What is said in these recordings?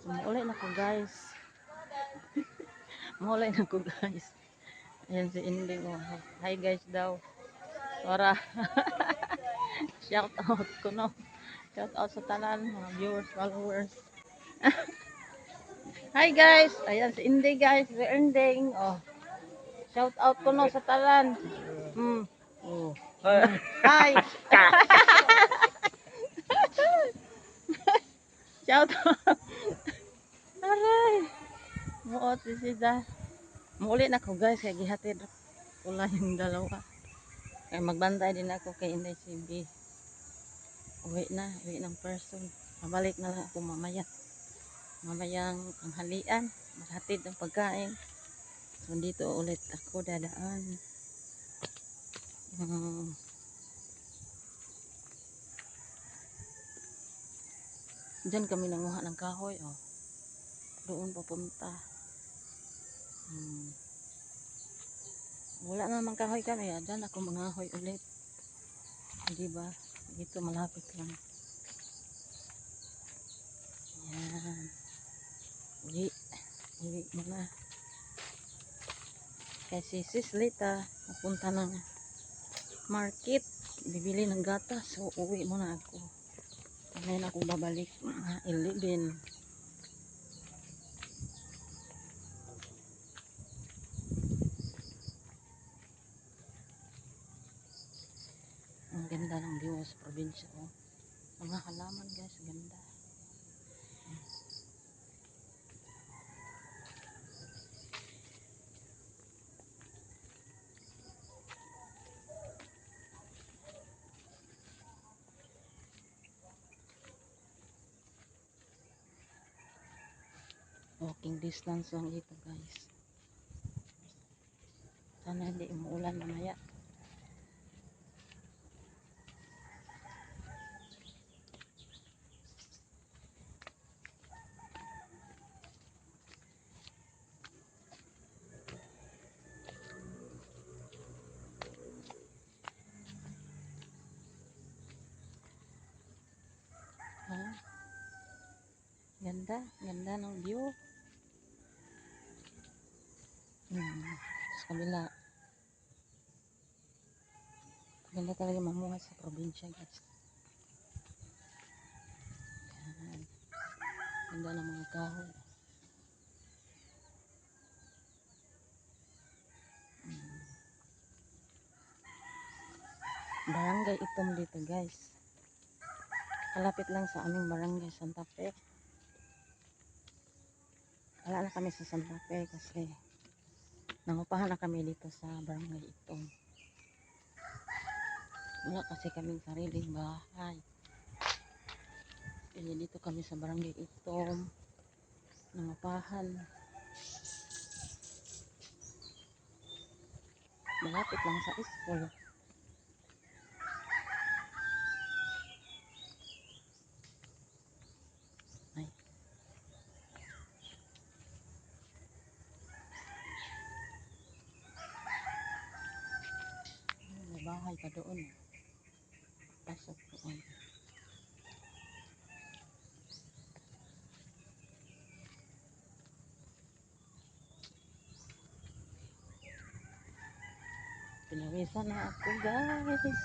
Maulay na ko guys. Maulay na ko guys. Ayan si Inding. Oh. Hi guys daw. Para shout out ko no. Shout out sa tanan mga viewers, followers. Hi guys. Ayan si Inding guys. Si Inding. Oh. Shout out ko no sa tanan. Oh. Hi. Shout out. Aray. Muot si Sida. Muli na ko guys. Kaya gihatid. Wala yung dalawa. Kaya magbantay din ako kay Inday CB. Uwi ng person. Mabalik na lang ako mamaya. Mamayang tanghalian. Maghatid ng pagkain. So dito ulit ako dadaan. Diyan kami nanguha ng kahoy. Oh. Doon papunta. Wala na naman kahoy kami. Diyan ako mangahoy ulit. Diba? Dito malapit lang. Yan. Uwi muna. Kasi sis Lita, pupunta ng market. Bibili ng gatas. So uwi muna ako. Ngayon ako babalik. 11. Ang ganda ng view sa probinsya. Oh. Mga halaman guys. Ganda. Walking distance lang ito guys. Sana hindi umuulan mamaya. Ha? Ganda ng view. Sa kabila. Ganda talaga mamuhay sa probinsya guys. Yan. Ganda ng mga kahoy. Barangay Itom dito guys. Kalapit lang sa aming barangay Santa Fe. Wala na kami sa Santa Fe kasi nangupahan na kami dito sa barangay Itom. Wala kasi kaming sariling bahay. Kaya dito kami sa barangay Itom. Nangupahan. Malapit lang sa school. Ay. May bahay pa doon. Pasok doon. Pinawisan na ako guys.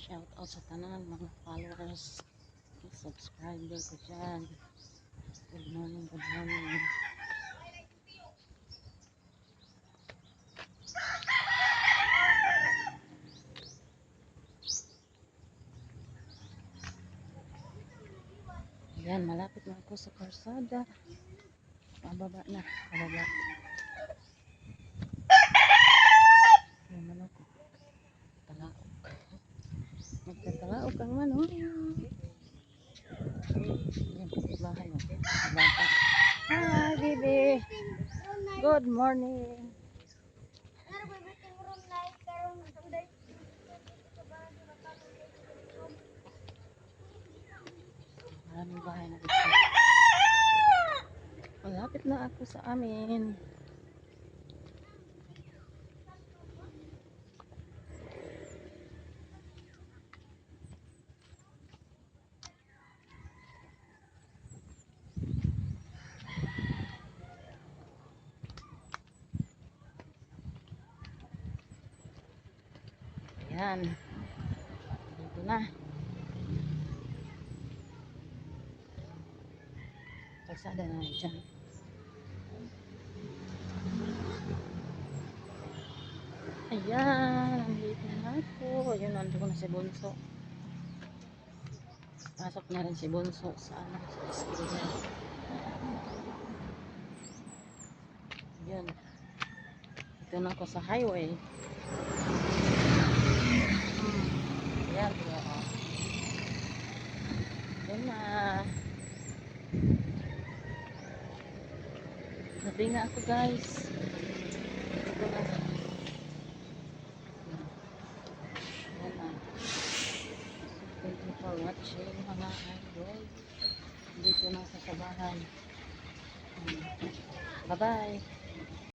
Shout out sa tanan mga followers, subscriber ko dyan. Good morning, good morning. Yan, malapit na ako sa karsada. Pababa na, pababa. Yan man ako. Talaok. Magtatalaok ang man, oh. Yan, bahay mo. Bata. Hi, baby. Good morning. Maraming bahay na dito. Malapit na ako sa amin. Ayan. Dito na. Kalsada na dyan. Ayan. Nandito na ako. Ayun, nandito na si Bunso. Pasok na rin si Bunso sa school niya. Ayan. Ito na ako sa highway. Ayan. Ayan na. Sabi nga ako guys. Ito na. Ayan na. Thank you for watching mga idol. Dito na sa bahay. Bye bye.